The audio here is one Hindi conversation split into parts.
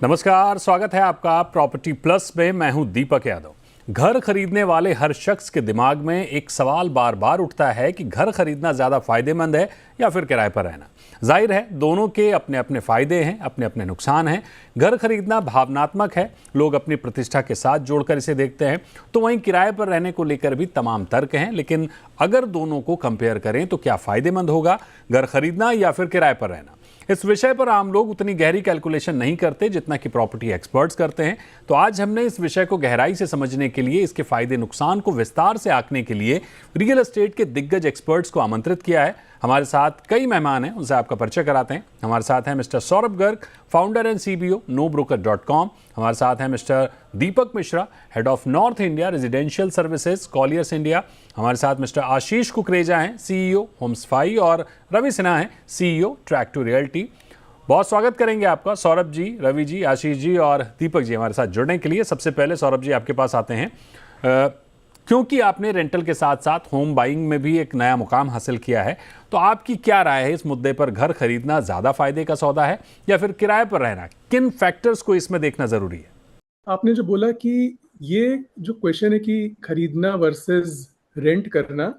नमस्कार, स्वागत है आपका प्रॉपर्टी प्लस में। मैं हूं दीपक यादव। घर खरीदने वाले हर शख्स के दिमाग में एक सवाल बार बार उठता है कि घर खरीदना ज़्यादा फायदेमंद है या फिर किराए पर रहना। जाहिर है दोनों के अपने अपने फायदे हैं, अपने अपने नुकसान हैं। घर खरीदना भावनात्मक है, लोग अपनी प्रतिष्ठा के साथ जोड़कर इसे देखते हैं, तो वहीं किराए पर रहने को लेकर भी तमाम तर्क हैं। लेकिन अगर दोनों को कंपेयर करें तो क्या फायदेमंद होगा, घर खरीदना या फिर किराए पर रहना? इस विषय पर आम लोग उतनी गहरी कैलकुलेशन नहीं करते जितना कि प्रॉपर्टी एक्सपर्ट्स करते हैं। तो आज हमने इस विषय को गहराई से समझने के लिए, इसके फायदे नुकसान को विस्तार से आंकने के लिए रियल एस्टेट के दिग्गज एक्सपर्ट्स को आमंत्रित किया है। हमारे साथ कई मेहमान हैं, उनसे आपका परिचय कराते हैं। हमारे साथ हैं mister Saurabh Garg, founder and CBO NoBroker.com। हमारे साथ हैं mister Deepak Mishra, head of north India residential services Colliers India. हमारे साथ मिस्टर आशीष कुकरेजा हैं, सीईओ होमस्फाई, और रवि सिन्हा हैं, सीईओ ट्रैक टू रियल्टी। बहुत स्वागत करेंगे आपका सौरभ जी, रवि जी, आशीष जी और दीपक जी हमारे साथ जुड़ने के लिए। सबसे पहले सौरभ जी आपके पास आते हैं, क्योंकि आपने रेंटल के साथ साथ होम बाइंग में भी एक नया मुकाम हासिल किया है, तो आपकी क्या राय है इस मुद्दे पर? घर खरीदना ज़्यादा फायदे का सौदा है या फिर किराए पर रहना? किन फैक्टर्स को इसमें देखना ज़रूरी है? आपने जो बोला कि ये जो क्वेश्चन है कि खरीदना वर्सेस रेंट करना,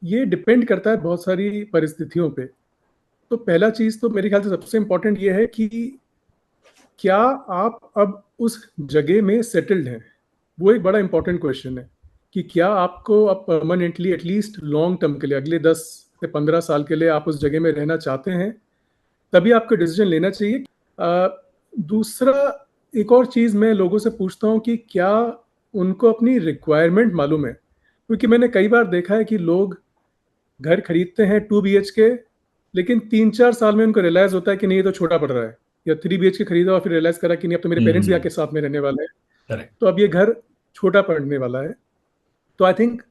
ये डिपेंड करता है बहुत सारी परिस्थितियों पे। तो पहला चीज़ तो मेरे ख्याल से सबसे इम्पोर्टेंट ये है कि क्या आप अब उस जगह में सेटल्ड हैं? वो एक बड़ा इंपॉर्टेंट क्वेश्चन है कि क्या आपको अब परमानेंटली, एटलीस्ट लॉन्ग टर्म के लिए, अगले 10 से 15 साल के लिए आप उस जगह में रहना चाहते हैं, तभी आपको डिसीजन लेना चाहिए। दूसरा, एक और चीज़ मैं लोगों से पूछता हूँ कि क्या उनको अपनी रिक्वायरमेंट मालूम है? क्योंकि मैंने कई बार देखा है कि लोग घर खरीदते हैं 2 BHK, लेकिन 3-4 साल में उनको रियलाइज़ होता है कि नहीं, ये तो छोटा पड़ रहा है। या 3 BHK खरीदा और फिर रियलाइज़ करा कि नहीं, अब तो मेरे पेरेंट्स भी आके साथ में रहने वाले हैं, तो अब ये घर छोटा पड़ने वाला है। तो आई थिंक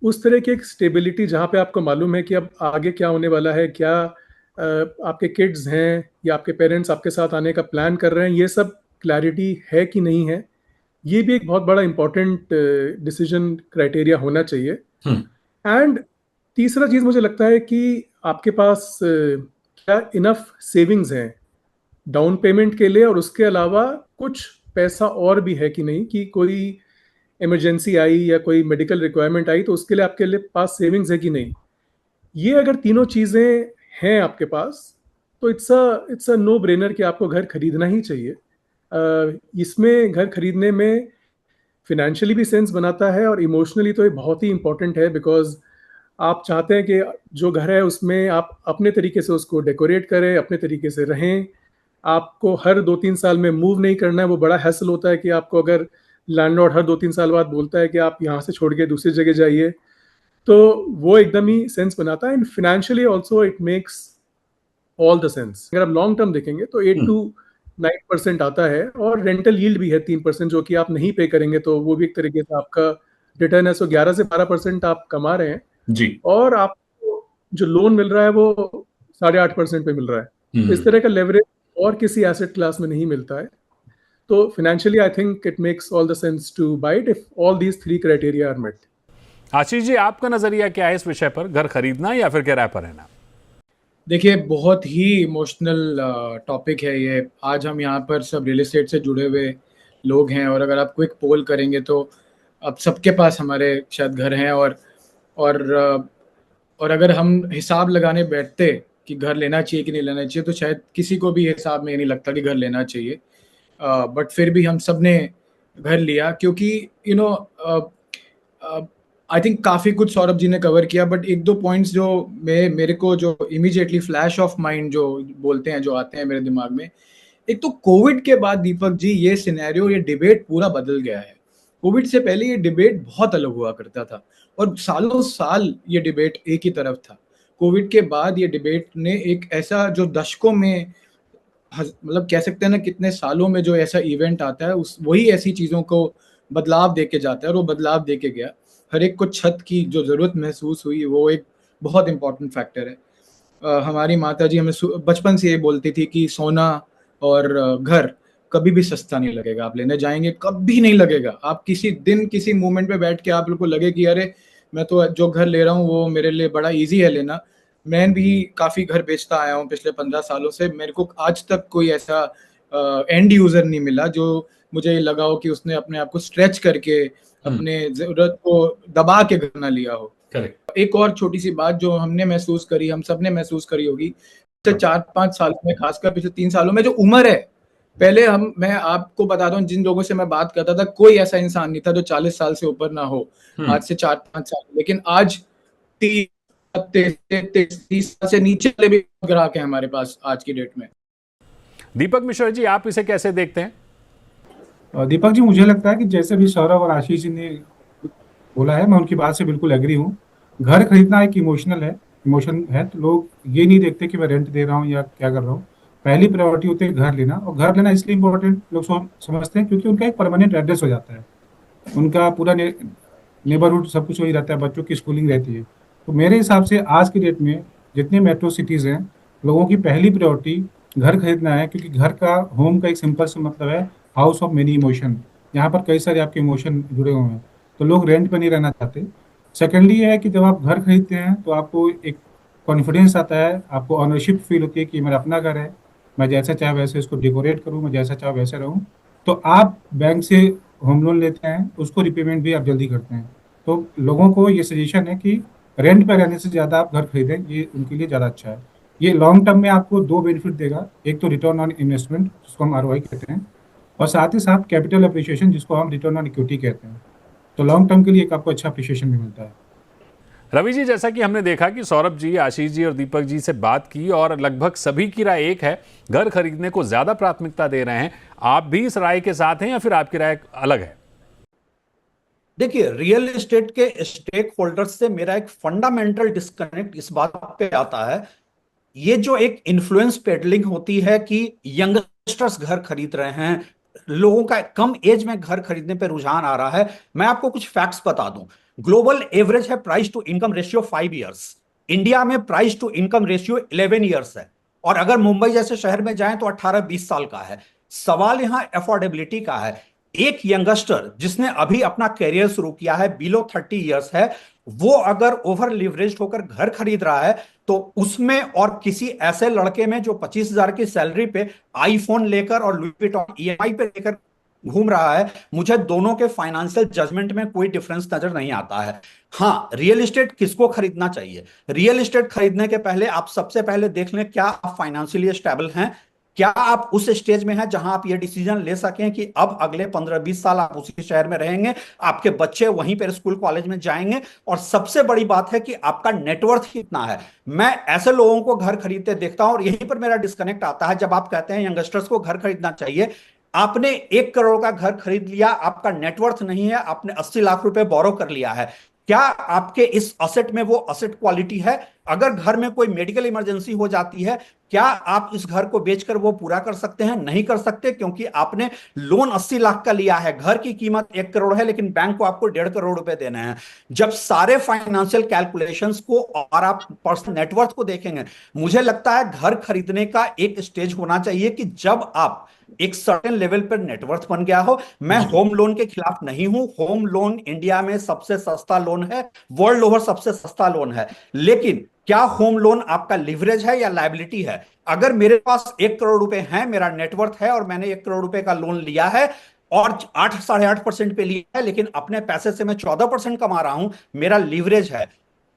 उस तरह की एक स्टेबिलिटी जहाँ पे आपको मालूम है कि अब आगे क्या होने वाला है, क्या आपके किड्स हैं या आपके पेरेंट्स आपके साथ आने का प्लान कर रहे हैं, ये सब क्लैरिटी है कि नहीं है, ये भी एक बहुत बड़ा इंपॉर्टेंट डिसीजन क्राइटेरिया होना चाहिए। एंड तीसरा चीज़ मुझे लगता है कि आपके पास क्या इनफ सेविंग्स हैं डाउन पेमेंट के लिए, और उसके अलावा कुछ पैसा और भी है कि नहीं, कि कोई इमरजेंसी आई या कोई मेडिकल रिक्वायरमेंट आई तो उसके लिए आपके लिए पास सेविंग्स है कि नहीं। ये अगर तीनों चीज़ें हैं आपके पास, तो इट्स अ नो ब्रेनर कि आपको घर खरीदना ही चाहिए। इसमें घर खरीदने में फिनेंशियली भी सेंस बनाता है और इमोशनली तो ये बहुत ही इंपॉर्टेंट है, बिकॉज आप चाहते हैं कि जो घर है उसमें आप अपने तरीके से उसको डेकोरेट करें, अपने तरीके से रहें। आपको हर 2-3 साल में मूव नहीं करना है। वो बड़ा हैसल होता है कि आपको अगर लैंडलॉर्ड हर 2-3 साल बाद बोलता है कि आप यहाँ से छोड़ के दूसरी जगह जाइए, तो वो एकदम ही सेंस बनाता है। And financially also it makes all the sense. अगर आप लॉन्ग टर्म देखेंगे तो 8 to 9% आता है, और रेंटल यील्ड भी है 3%, जो कि आप नहीं पे करेंगे तो वो भी एक तरीके से आपका रिटर्न है। सो 11 से 12% आप कमा रहे हैं जी, और आपको जो लोन मिल रहा है वो 8.5% पे मिल रहा है। इस तरह का लेवरेज और किसी एसेट क्लास में नहीं मिलता है। तो financially I think it makes all the sense to buy it if all these 3 criteria are met. Ashish ji आपका नजरिया क्या है इस विषय पर? घर खरीदना या फिर किराए पर रहना? देखिए, बहुत ही इमोशनल टॉपिक है ये। आज हम यहाँ पर सब रियल एस्टेट से जुड़े हुए लोग हैं, और अगर आप क्विक पोल करेंगे तो अब सबके पास हमारे शायद घर हैं, और और अगर हम हिसाब लगाने बैठते कि घर लेना चाहिए कि नहीं लेना चाहिए, तो शायद किसी को भी हिसाब में नहीं लगता कि घर लेना चाहिए। बट फिर भी हम सब ने घर लिया, क्योंकि आई थिंक काफ़ी कुछ सौरभ जी ने कवर किया, बट एक दो पॉइंट्स जो मेरे को जो इमीडिएटली फ्लैश ऑफ माइंड जो बोलते हैं, जो आते हैं मेरे दिमाग में। एक तो कोविड के बाद दीपक जी ये सिनेरियो, ये डिबेट पूरा बदल गया है। कोविड से पहले ये डिबेट बहुत अलग हुआ करता था और सालों साल ये डिबेट एक ही तरफ था। कोविड के बाद ये डिबेट ने एक ऐसा, जो दशकों में, मतलब कह सकते हैं ना, कितने सालों में जो ऐसा इवेंट आता है, उस वही ऐसी चीज़ों को बदलाव दे के जाता है, और वो बदलाव दे के गया। हर एक को छत की जो ज़रूरत महसूस हुई, वो एक बहुत इंपॉर्टेंट फैक्टर है। हमारी माता जी हमें बचपन से ये बोलती थी कि सोना और घर कभी भी सस्ता नहीं लगेगा, आप लेने जाएंगे कभी नहीं लगेगा। आप किसी दिन किसी मोमेंट पे बैठ के आप लोग को लगे कि अरे मैं तो जो घर ले रहा हूँ वो मेरे लिए बड़ा इजी है लेना। मैं भी काफ़ी घर बेचता आया हूँ पिछले 15 सालों से, मेरे को आज तक कोई ऐसा एंड यूजर नहीं मिला जो मुझे लगा हो कि उसने अपने आप को स्ट्रेच करके अपने जरूरत को दबा के गन्ना लिया हो। करेक्ट। एक और छोटी सी बात जो हमने महसूस करी, हम सबने महसूस करी होगी, पिछले 4-5 साल में, खासकर पिछले 3 सालों में जो उम्र है, पहले मैं आपको बताता हूँ, जिन लोगों से मैं बात करता था कोई ऐसा इंसान नहीं था जो 40 साल से ऊपर ना हो, आज से 4-5 साल। लेकिन आज 30 साल से नीचे वाले भी ग्राहक हैं हमारे पास आज की डेट में। दीपक मिश्रा जी, आप इसे कैसे देखते हैं? दीपक जी, मुझे लगता है कि जैसे भी सौरभ और आशीष जी ने बोला है, मैं उनकी बात से बिल्कुल एग्री हूँ। घर खरीदना एक इमोशन है, तो लोग ये नहीं देखते कि मैं रेंट दे रहा हूँ या क्या कर रहा हूँ। पहली प्रायोरिटी होती है घर लेना, और घर लेना इसलिए इम्पोर्टेंट लोग समझते हैं क्योंकि उनका एक परमानेंट एड्रेस हो जाता है, उनका पूरा नेबरहुड सब कुछ वही रहता है, बच्चों की स्कूलिंग रहती है। तो मेरे हिसाब से आज की डेट में जितने मेट्रो सिटीज़ हैं, लोगों की पहली प्रायोरिटी घर खरीदना है, क्योंकि घर का, होम का एक सिंपल सा मतलब है हाउस ऑफ मेनी इमोशन। यहाँ पर कई सारे आपके इमोशन जुड़े हुए हैं, तो लोग रेंट पे नहीं रहना चाहते। सेकेंडली ये है कि जब आप घर खरीदते हैं तो आपको एक कॉन्फिडेंस आता है, आपको ऑनरशिप फील होती है कि मेरा अपना घर है, मैं जैसा चाहे वैसे इसको डेकोरेट करूँ, मैं जैसा चाहे वैसे रहूँ। तो आप बैंक से होम लोन लेते हैं, उसको रिपेमेंट भी आप जल्दी करते हैं। तो लोगों को ये सजेशन है कि रेंट पर रहने से ज़्यादा आप घर खरीदें, ये उनके लिए ज़्यादा अच्छा है। ये लॉन्ग टर्म में आपको 2 बेनिफिट देगा, एक तो रिटर्न ऑन इन्वेस्टमेंट जिसको हम ROI कहते हैं, और साथ ही साथ कैपिटल अप्रिशिएशन जिसको हम रिटर्न ऑन इक्विटी कहते हैं। तो लॉन्ग टर्म के लिए एक आपको अच्छा अप्रिशिएशन भी मिलता है। रवि जी, जैसा कि हमने देखा कि सौरभ जी, आशीष जी और दीपक जी से बात की और लगभग सभी की राय एक है, घर खरीदने को ज्यादा प्राथमिकता दे रहे हैं। आप भी इस राय के साथ हैं या फिर आपकी राय अलग है? देखिए, रियल एस्टेट के स्टेक होल्डर्स से मेरा एक फंडामेंटल डिस्कनेक्ट इस बात पे आता है, ये जो एक इन्फ्लुएंस पेडलिंग होती है कि यंगस्टर्स घर खरीद रहे हैं, लोगों का कम एज में घर खरीदने पे रुझान आ रहा है। मैं आपको कुछ फैक्ट्स बता दूं। ग्लोबल एवरेज है price to income ratio 5 years, India में price to income ratio 11 years है, और अगर मुंबई जैसे शहर में जाएं तो 18-20 साल का है। सवाल यहां अफोर्डेबिलिटी का है। एक यंगस्टर जिसने अभी अपना करियर शुरू किया है, बिलो 30 इयर्स है, वो अगर ओवर लिवरेज होकर घर खरीद रहा है, तो उसमें और किसी ऐसे लड़के में जो 25,000 की सैलरी पे आईफोन लेकर और लुई विटॉन EMI पे लेकर घूम रहा है, मुझे दोनों के फाइनेंशियल जजमेंट में कोई डिफरेंस नजर नहीं आता है। हाँ, रियल एस्टेट किसको खरीदना चाहिए? रियल एस्टेट खरीदने के पहले आप सबसे पहले देख लें क्या आप फाइनेंशियली स्टेबल हैं, क्या आप उस स्टेज में हैं जहां आप ये डिसीजन ले सकें कि अब अगले 15-20 साल आप उसी शहर में रहेंगे, आपके बच्चे वहीं पर स्कूल कॉलेज में जाएंगे, और सबसे बड़ी बात है कि आपका नेटवर्थ कितना है। मैं ऐसे लोगों को घर खरीदते देखता हूं, और यहीं पर मेरा डिस्कनेक्ट आता है। जब आप कहते हैं यंगस्टर्स को घर खरीदना चाहिए, आपने 1 करोड़ का घर खरीद लिया, आपका नेटवर्थ नहीं है, आपने 80 लाख रुपए बोरो कर लिया है, क्या आपके इस असेट में वो असेट क्वालिटी है? अगर घर में कोई मेडिकल इमरजेंसी हो जाती है, क्या आप इस घर को बेचकर वो पूरा कर सकते हैं? नहीं कर सकते, क्योंकि आपने लोन 80 लाख का लिया है, घर की कीमत 1 करोड़ है, लेकिन बैंक को आपको 1.5 करोड़ रुपए देने हैं। जब सारे फाइनेंशियल कैलकुलेशंस को और आप पर्सनल नेटवर्थ को देखेंगे, मुझे लगता है घर खरीदने का एक स्टेज होना चाहिए कि जब आप एक सर्टेन लेवल पर नेटवर्थ बन गया हो। मैं होम लोन के खिलाफ नहीं हूं, होम लोन इंडिया में सबसे सस्ता लोन है, वर्ल्ड ओवर सबसे सस्ता लोन है, लेकिन क्या होम लोन आपका लिवरेज है या लायबिलिटी है? अगर मेरे पास 1 करोड़ रुपए है, मेरा नेटवर्थ है, और मैंने 1 करोड़ रुपए का लोन लिया है और 8-8.5% पे लिया है, लेकिन अपने पैसे से मैं 14% कमा रहा हूं, मेरा लिवरेज है।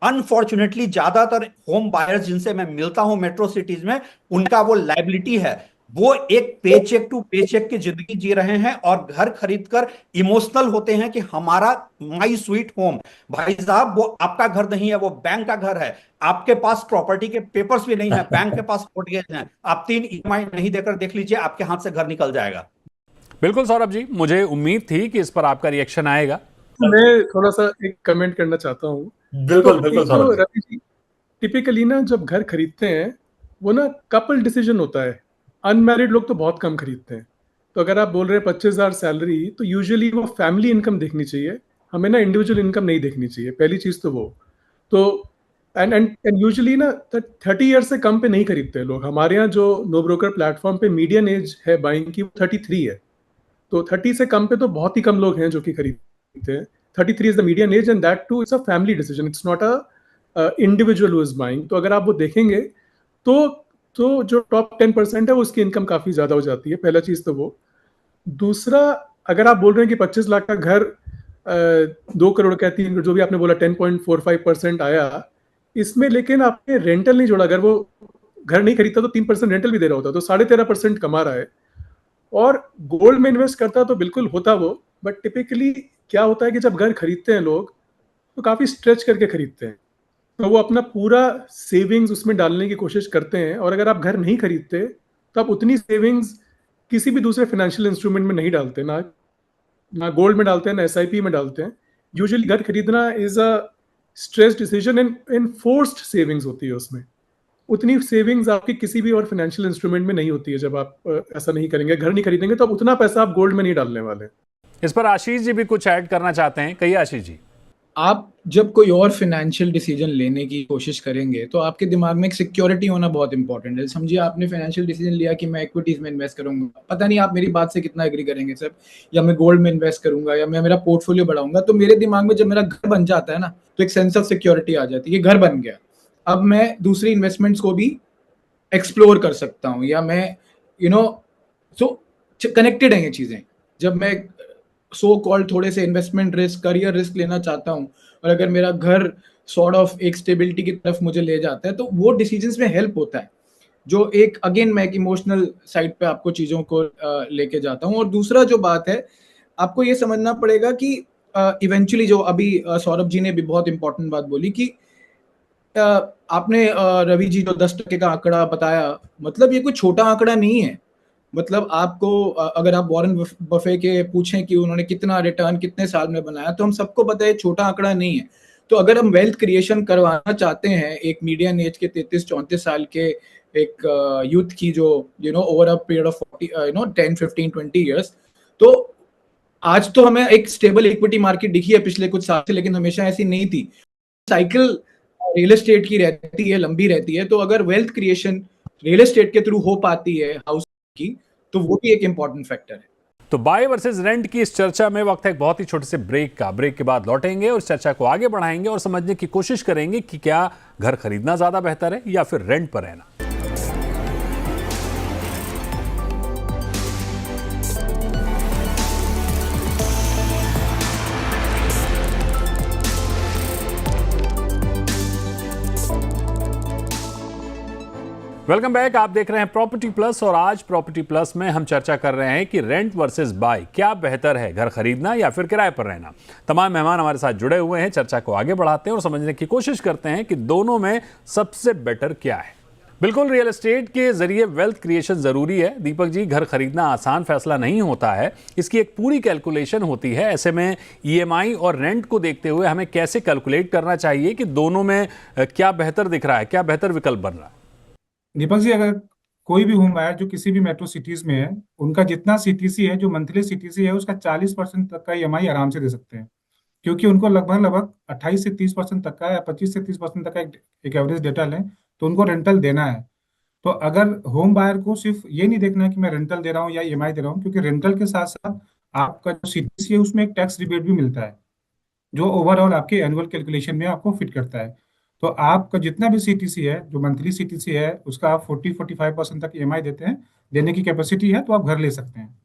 अनफॉर्चुनेटली ज्यादातर होम बायर्स जिनसे मैं मिलता हूं मेट्रो सिटीज में, उनका वो लायबिलिटी है, वो एक पेचेक टू पेचेक की जिंदगी जी रहे हैं और घर खरीदकर इमोशनल होते हैं कि हमारा माई स्वीट होम। भाई साहब, वो आपका घर नहीं है, वो बैंक का घर है। आपके पास प्रॉपर्टी के पेपर्स भी नहीं है, बैंक के पास मॉर्गेज है। आप 3 EMI नहीं देकर देख लीजिए, आपके हाथ से घर निकल जाएगा। बिल्कुल सौरभ जी, मुझे उम्मीद थी कि इस पर आपका रिएक्शन आएगा। मैं थोड़ा सा एक कमेंट करना चाहता हूँ। बिल्कुल बिल्कुल सौरभ जी। रवि जी, टिपिकली ना जब घर खरीदते हैं, वो ना कपल डिसीजन होता है। अनमैरिड लोग तो बहुत कम खरीदते हैं। तो अगर आप बोल रहे हैं 25,000 सैलरी, तो यूजुअली वो फैमिली इनकम देखनी चाहिए, हमें ना इंडिविजुअल इनकम नहीं देखनी चाहिए। पहली चीज़ तो वो। तो एंड एंड एंड यूजुअली ना 30 ईयर्स से कम पे नहीं खरीदते लोग। हमारे यहाँ जो नो ब्रोकर प्लेटफॉर्म पे मीडियन एज है बाइंग की, 33 है। तो 30 से कम पे तो बहुत ही कम लोग हैं जो कि खरीदते हैं। 33 is the median age, and that too it's a family decision, it's not a individual who is buying. तो अगर आप वो देखेंगे तो तो जो टॉप 10% है उसकी इनकम काफ़ी ज़्यादा हो जाती है। पहला चीज़ तो वो। दूसरा, अगर आप बोल रहे हैं कि 25 लाख का घर 2 करोड़ का 3, जो भी आपने बोला 10.45% आया, इसमें लेकिन आपने रेंटल नहीं जोड़ा। अगर वो घर नहीं खरीदता तो 3% रेंटल भी दे रहा होता, तो 13.5% कमा रहा है। और गोल्ड में इन्वेस्ट करता तो बिल्कुल होता वो, बट टिपिकली क्या होता है कि जब घर खरीदते हैं लोग तो काफ़ी स्ट्रेच करके खरीदते हैं, तो वो अपना पूरा सेविंग्स उसमें डालने की कोशिश करते हैं। और अगर आप घर नहीं खरीदते तो आप उतनी सेविंग्स किसी भी दूसरे फाइनेंशियल इंस्ट्रूमेंट में नहीं डालते, ना गोल्ड में डालते हैं, ना एसआईपी में डालते हैं। यूजुअली घर खरीदना is a stress decision, in forced savings होती है उसमें। उतनी सेविंग्स आपकी किसी भी और फाइनेंशियल इंस्ट्रूमेंट में नहीं होती है। जब आप ऐसा नहीं करेंगे, घर नहीं खरीदेंगे, तो आप उतना पैसा आप गोल्ड में नहीं डालने वाले। इस पर आशीष जी भी कुछ ऐड करना चाहते हैं। कहिए आशीष जी। आप जब कोई और फाइनेंशियल डिसीजन लेने की कोशिश करेंगे तो आपके दिमाग में एक सिक्योरिटी होना बहुत इंपॉर्टेंट है। समझिए आपने फाइनेंशियल डिसीजन लिया कि मैं इक्विटीज में इन्वेस्ट करूंगा, पता नहीं आप मेरी बात से कितना एग्री करेंगे सर, या मैं गोल्ड में इन्वेस्ट करूंगा, या मैं मेरा पोर्टफोलियो बढ़ाऊंगा। तो मेरे दिमाग में जब मेरा घर बन जाता है ना, तो एक सेंस ऑफ सिक्योरिटी आ जाती है, घर बन गया, अब मैं दूसरी इन्वेस्टमेंट्स को भी एक्सप्लोर कर सकता हूँ, या मैं सो कनेक्टेड है ये चीजें। जब मैं सो कॉल्ड थोड़े से इन्वेस्टमेंट रिस्क, करियर रिस्क लेना चाहता हूँ, और अगर मेरा घर सॉर्ट ऑफ एक स्टेबिलिटी की तरफ मुझे ले जाता है, तो वो डिसीजंस में हेल्प होता है। जो एक अगेन मैं एक इमोशनल साइड पे आपको चीजों को लेके जाता हूँ। और दूसरा जो बात है, आपको ये समझना पड़ेगा कि इवेंचुअली जो अभी सौरभ जी ने भी बहुत इंपॉर्टेंट बात बोली कि आपने रवि जी जो 10% का आंकड़ा बताया, मतलब ये कोई छोटा आंकड़ा नहीं है। मतलब आपको अगर आप वॉरेन बफे के पूछें कि उन्होंने कितना रिटर्न कितने साल में बनाया, तो हम सबको पता है छोटा आंकड़ा नहीं है। तो अगर हम वेल्थ क्रिएशन करवाना चाहते हैं एक मीडियन एज के 33-34 साल के एक यूथ की, जो over a period of 10, 15, 20 years, तो आज तो हमें एक स्टेबल इक्विटी मार्केट दिखी है पिछले कुछ साल से, लेकिन हमेशा ऐसी नहीं थी। साइकिल रियल एस्टेट की रहती है, लंबी रहती है। तो अगर वेल्थ क्रिएशन रियल एस्टेट के थ्रू हो पाती है हाउस की, तो वो भी एक इंपॉर्टेंट फैक्टर है। तो बाय वर्सेस रेंट की इस चर्चा में वक्त है एक बहुत ही छोटे से ब्रेक का। ब्रेक के बाद लौटेंगे और इस चर्चा को आगे बढ़ाएंगे और समझने की कोशिश करेंगे कि क्या घर खरीदना ज्यादा बेहतर है या फिर रेंट पर रहना। Welcome back. आप देख रहे हैं प्रॉपर्टी प्लस और आज प्रॉपर्टी प्लस में हम चर्चा कर रहे हैं कि रेंट वर्सेस बाय क्या बेहतर है, घर खरीदना या फिर किराए पर रहना। तमाम मेहमान हमारे साथ जुड़े हुए हैं। चर्चा को आगे बढ़ाते हैं और समझने की कोशिश करते हैं कि दोनों में सबसे बेटर क्या है। बिल्कुल, रियल एस्टेट के जरिए वेल्थ क्रिएशन जरूरी है। दीपक जी, घर खरीदना आसान फैसला नहीं होता है, इसकी एक पूरी कैलकुलेशन होती है। ऐसे में ईएमआई और रेंट को देखते हुए हमें कैसे कैलकुलेट करना चाहिए कि दोनों में क्या बेहतर दिख रहा है, क्या बेहतर विकल्प बन रहा है? दीपक जी, अगर कोई भी होम बायर जो किसी भी मेट्रो सिटीज में है, उनका जितना सीटीसी है, जो मंथली सीटीसी है, उसका 40% तक का ईएमआई आराम से दे सकते हैं, क्योंकि उनको लगभग लगभग 28 से 30% तक का या 25 से 30% तक का एक एवरेज डेटा लें तो उनको रेंटल देना है। तो अगर होम बायर को सिर्फ ये नहीं देखना है कि मैं रेंटल दे रहा हूँ या ईएमआई दे रहा हूँ, क्योंकि रेंटल के साथ साथ आपका जो सीटीसी है उसमें एक टैक्स रिबेट भी मिलता है, जो ओवरऑल आपके एनुअल कैलकुलेशन में आपको फिट करता है। तो आपका जितना भी सीटीसी है, जो मंथली सीटीसी है, उसका आप 40-45% तक ईएमआई देते हैं, देने की कैपेसिटी है, तो आप घर ले सकते हैं।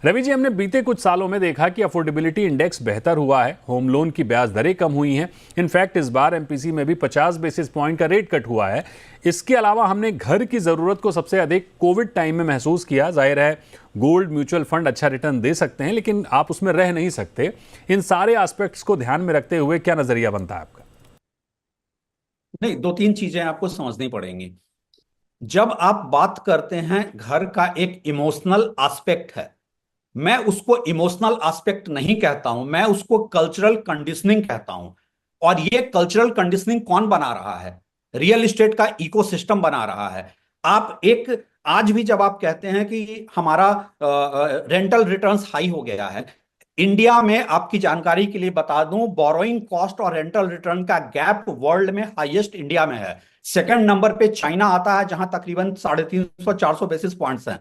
रवि जी, हमने बीते कुछ सालों में देखा कि अफोर्डेबिलिटी इंडेक्स बेहतर हुआ है, होम लोन की ब्याज दरें कम हुई हैं। इनफैक्ट इस बार एमपीसी में भी 50 बेसिस पॉइंट का रेट कट हुआ है। इसके अलावा हमने घर की ज़रूरत को सबसे अधिक कोविड टाइम में महसूस किया। जाहिर है गोल्ड म्यूचुअल फंड अच्छा रिटर्न दे सकते हैं, लेकिन आप उसमें रह नहीं सकते। इन सारे एस्पेक्ट्स को ध्यान में रखते हुए क्या नजरिया बनता है आपका? नहीं, 2-3 चीजें आपको समझनी पड़ेंगी। जब आप बात करते हैं घर का एक इमोशनल एस्पेक्ट है, मैं उसको इमोशनल एस्पेक्ट नहीं कहता हूं, मैं उसको कल्चरल कंडीशनिंग कहता हूं। और ये कल्चरल कंडीशनिंग कौन बना रहा है? रियल एस्टेट का इकोसिस्टम बना रहा है। आप एक आज भी जब आप कहते हैं कि हमारा रेंटल रिटर्न्स हाई हो गया है, इंडिया में आपकी जानकारी के लिए बता दूं, बोरोइंग कॉस्ट और रेंटल रिटर्न का गैप वर्ल्ड में हाईएस्ट इंडिया में है। सेकंड नंबर पे चाइना आता है, जहां तकरीबन 350-400 बेसिस पॉइंट्स हैं।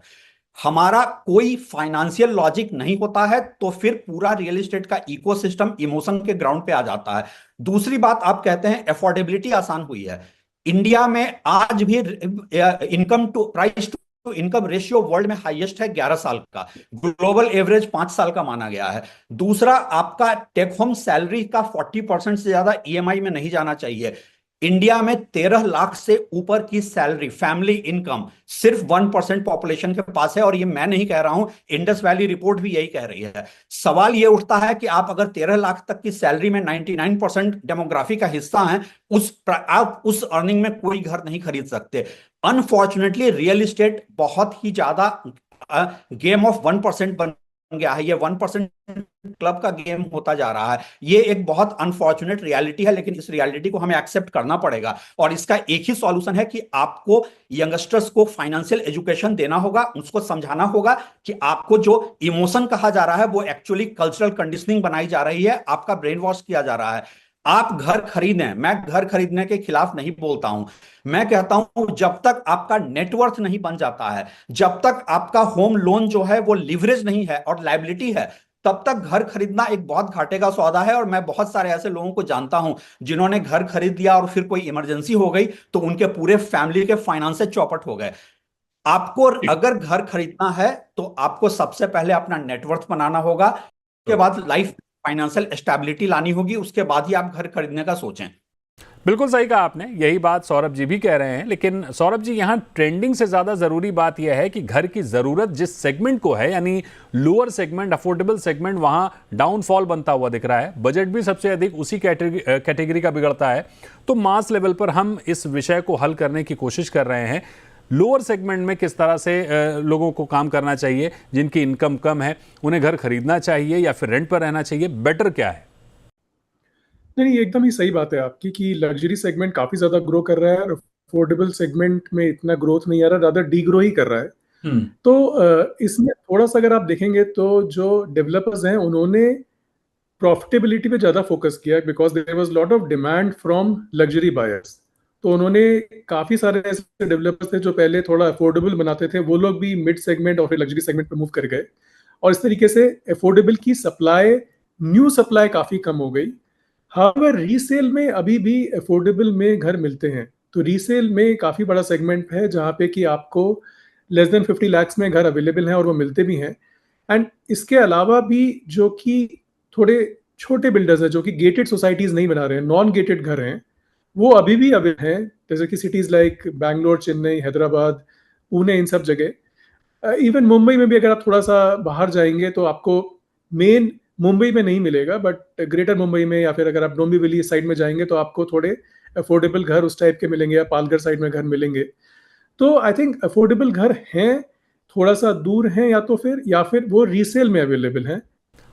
हमारा कोई फाइनेंशियल लॉजिक नहीं होता है तो फिर पूरा रियल एस्टेट का इकोसिस्टम इमोशन के ग्राउंड पे आ जाता है। दूसरी बात, आप कहते हैं अफोर्डेबिलिटी आसान हुई है। इंडिया में आज भी income to price to income ratio world में हाईएस्ट है 11 साल का। ग्लोबल एवरेज 5 साल का माना गया है। दूसरा, आपका टेक होम सैलरी का 40% से ज्यादा ईएमआई में नहीं जाना चाहिए। इंडिया में 13 लाख से ऊपर की सैलरी फैमिली इनकम सिर्फ 1% पॉपुलेशन के पास है, और ये मैं नहीं कह रहा हूं, इंडस वैली रिपोर्ट भी यही कह रही है। सवाल ये उठता है कि आप अगर 13 लाख तक की सैलरी में 99% डेमोग्राफी का हिस्सा हैं, आप उस अर्निंग में कोई घर नहीं खरीद सकते। अनफॉर्चुनेटली रियल एस्टेट बहुत ही ज्यादा गेम ऑफ 1% बन गया है। ये 1% क्लब का गेम होता जा रहा है। ये एक बहुत अनफॉर्चुनेट रियलिटी है, लेकिन इस रियलिटी को हमें एक्सेप्ट करना पड़ेगा। और इसका एक ही सॉल्यूशन है कि आपको यंगस्टर्स को फाइनेंशियल एजुकेशन देना होगा, उसको समझाना होगा कि आपको जो इमोशन कहा जा रहा है वो एक्चुअली कल्चरल कंडीशनिंग बनाई जा रही है, आपका ब्रेन वॉश किया जा रहा है। आप घर खरीदें, मैं घर खरीदने के खिलाफ नहीं बोलता हूं। मैं कहता हूं जब तक आपका नेटवर्थ नहीं बन जाता है, जब तक आपका होम लोन जो है वो लिवरेज नहीं है और लायबिलिटी है, तब तक घर खरीदना एक बहुत घाटे का सौदा है। और मैं बहुत सारे ऐसे लोगों को जानता हूं जिन्होंने घर खरीद लिया और फिर कोई इमरजेंसी हो गई तो उनके पूरे फैमिली के फाइनेंस चौपट हो गए। आपको अगर घर खरीदना है तो आपको सबसे पहले अपना नेटवर्थ बनाना होगा, उसके बाद लाइफ फाइनेंशियल स्टेबिलिटी लानी होगी, उसके बाद ही आप घर खरीदने का सोचें। बिल्कुल सही कहा आपने, यही बात सौरभ जी भी कह रहे हैं। लेकिन सौरभ जी, यहाँ ट्रेंडिंग से ज़्यादा ज़रूरी बात यह है कि घर की ज़रूरत जिस सेगमेंट को है, यानी लोअर सेगमेंट, अफोर्डेबल सेगमेंट, वहाँ डाउनफॉल बनता हुआ दिख रहा है। बजट भी सबसे अधिक उसी कैटेगरी का बिगड़ता है। तो मास लेवल पर हम इस विषय को हल करने की कोशिश कर रहे हैं। लोअर सेगमेंट में किस तरह से लोगों को काम करना चाहिए, जिनकी इनकम कम है, उन्हें घर खरीदना चाहिए या फिर रेंट पर रहना चाहिए, बेटर क्या है? नहीं, एकदम ही सही बात है आपकी कि लग्जरी सेगमेंट काफी ज्यादा ग्रो कर रहा है और अफोर्डेबल सेगमेंट में इतना ग्रोथ नहीं आ रहा, ज्यादा डी ग्रो ही कर रहा है। तो इसमें थोड़ा सा अगर आप देखेंगे तो जो डेवलपर्स हैं उन्होंने प्रॉफिटेबिलिटी पे ज्यादा फोकस किया है, because there was lot of demand from luxury buyers. तो उन्होंने काफी सारे ऐसे डेवलपर्स थे जो पहले थोड़ा अफोर्डेबल बनाते थे, वो लोग भी मिड सेगमेंट और फिर लग्जरी सेगमेंट पे मूव कर गए, और इस तरीके से अफोर्डेबल की सप्लाई, न्यू सप्लाई काफी कम हो गई। हाउएवर रीसेल में अभी भी अफोर्डेबल में घर मिलते हैं, तो रीसेल में काफ़ी बड़ा सेगमेंट है जहाँ पे कि आपको लेस देन 50 लाख में घर अवेलेबल हैं और वो मिलते भी हैं। एंड इसके अलावा भी जो कि थोड़े छोटे बिल्डर्स हैं जो कि गेटेड सोसाइटीज़ नहीं बना रहे हैं, नॉन गेटेड घर हैं, वो अभी भी अवेलेबल हैं, जैसे कि सिटीज़ लाइक बैंगलोर, चेन्नई, हैदराबाद, पुणे, इन सब जगह। इवन मुंबई में भी अगर आप थोड़ा सा बाहर जाएंगे तो आपको मेन मुंबई में नहीं मिलेगा, बट ग्रेटर मुंबई में या फिर अगर आप डोंबिवली साइड में जाएंगे तो आपको थोड़े अफोर्डेबल घर उस टाइप के मिलेंगे, या पालघर साइड में घर मिलेंगे। तो आई थिंक अफोर्डेबल घर हैं, थोड़ा सा दूर हैं, या फिर वो रीसेल में अवेलेबल हैं।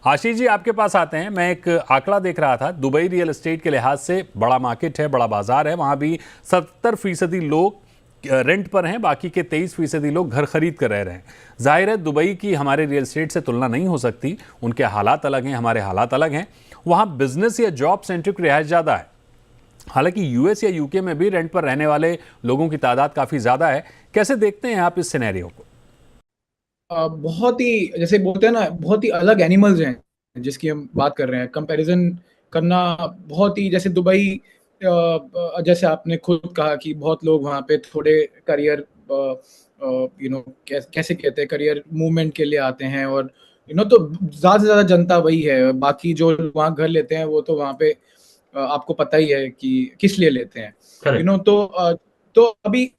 आशीष जी, आपके पास आते हैं। मैं एक आंकड़ा देख रहा था, दुबई रियल एस्टेट के लिहाज से बड़ा मार्केट है, बड़ा बाजार है। वहाँ भी 70% लोग रेंट पर हैं, बाकी के 23% लोग घर खरीद कर रह रहे हैं। जाहिर है दुबई की हमारे रियल एस्टेट से तुलना नहीं हो सकती, उनके हालात अलग हैं, हमारे हालात अलग हैं। वहाँ बिजनेस या जॉब सेंट्रिक रिहाइश ज़्यादा है। हालांकि यूएस या यूके में भी रेंट पर रहने वाले लोगों की तादाद काफ़ी ज़्यादा है। कैसे देखते हैं आप इस सिनेरियो को? बहुत ही, जैसे बोलते हैं ना, बहुत ही अलग एनिमल्स हैं जिसकी हम बात कर रहे हैं। कंपैरिजन करना बहुत ही, जैसे दुबई, जैसे आपने खुद कहा कि बहुत लोग वहाँ पे थोड़े करियर कैसे कहते हैं, करियर मूवमेंट के लिए आते हैं, और तो ज़्यादा से ज़्यादा जनता वही है। बाकी जो वहाँ घर लेते हैं वो तो वहाँ पे आपको पता ही है कि किस लिए लेते हैं, तो अभी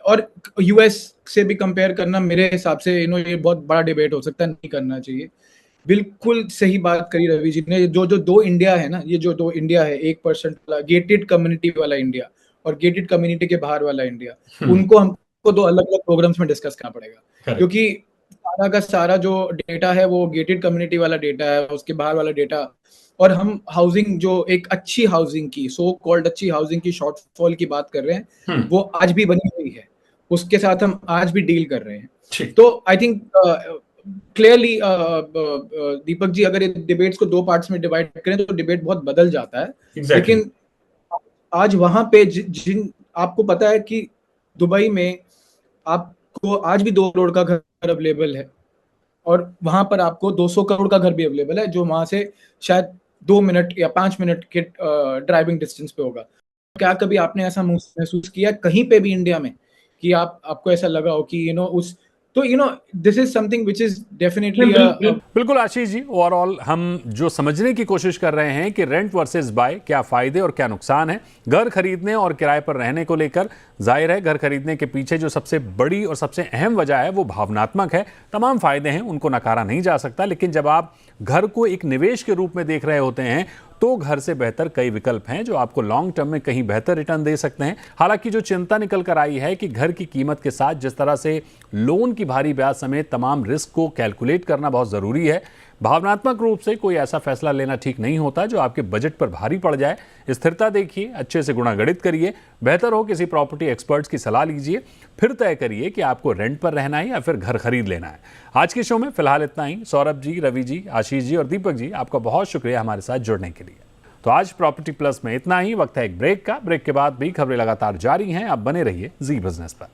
और यूएस से भी कंपेयर करना मेरे हिसाब से ये बहुत बड़ा डिबेट हो सकता है, नहीं करना चाहिए। बिल्कुल सही बात करी रवि जी ने। जो दो इंडिया है ना, ये जो दो इंडिया है, 1% वाला गेटेड कम्युनिटी वाला इंडिया और गेटेड कम्युनिटी के बाहर वाला इंडिया, उनको हमको दो अलग अलग प्रोग्राम्स में डिस्कस करना पड़ेगा, क्योंकि सारा का सारा जो डेटा है वो गेटेड कम्युनिटी वाला डेटा है, उसके बाहर वाला डेटा, और हम हाउसिंग, जो एक अच्छी हाउसिंग की, सो कॉल्ड अच्छी हाउसिंग की शॉर्टफॉल की बात कर रहे हैं, वो आज भी बनी हुई है, उसके साथ हम आज भी डील कर रहे हैं। तो I think clearly Deepak ji, अगर डिबेट्स को दो पार्ट्स में डिवाइड करें तो डिबेट बहुत बदल जाता है। लेकिन आज वहां पे जिन आपको पता है कि दुबई में आपको आज भी 2 करोड़ का घर अवेलेबल है, और वहां पर आपको 200 करोड़ का घर भी अवेलेबल है, जो वहां से शायद 2 मिनट या 5 मिनट के ड्राइविंग डिस्टेंस पे होगा। क्या कभी आपने ऐसा महसूस किया कहीं पे भी इंडिया में कि आपको ऐसा लगा हो कि उस तो this is something which is definitely बिल्कुल आशीष जी, ओवरऑल हम जो समझने की कोशिश कर रहे हैं कि रेंट वर्सेस बाय, क्या फायदे और क्या नुकसान है घर खरीदने और किराए पर रहने को लेकर। जाहिर है घर खरीदने के पीछे जो सबसे बड़ी और सबसे अहम वजह है वो भावनात्मक है। तमाम फायदे हैं, उनको नकारा नहीं जा सकता, लेकिन जब आप घर को एक निवेश के रूप में देख रहे होते हैं तो घर से बेहतर कई विकल्प हैं जो आपको लॉन्ग टर्म में कहीं बेहतर रिटर्न दे सकते हैं। हालांकि जो चिंता निकल कर आई है कि घर की कीमत के साथ जिस तरह से लोन की भारी ब्याज समेत तमाम रिस्क को कैलकुलेट करना बहुत ज़रूरी है। भावनात्मक रूप से कोई ऐसा फैसला लेना ठीक नहीं होता जो आपके बजट पर भारी पड़ जाए। स्थिरता देखिए, अच्छे से गुणागणित करिए, बेहतर हो किसी प्रॉपर्टी एक्सपर्ट्स की सलाह लीजिए, फिर तय करिए कि आपको रेंट पर रहना है या फिर घर खरीद लेना है। आज के शो में फिलहाल इतना ही। सौरभ जी, रवि जी, आशीष जी और दीपक जी, आपका बहुत शुक्रिया हमारे साथ जुड़ने के लिए। तो आज प्रॉपर्टी प्लस में इतना ही। वक्त है एक ब्रेक का। ब्रेक के बाद भी खबरें लगातार जारी हैं। आप बने रहिए जी बिजनेस पर।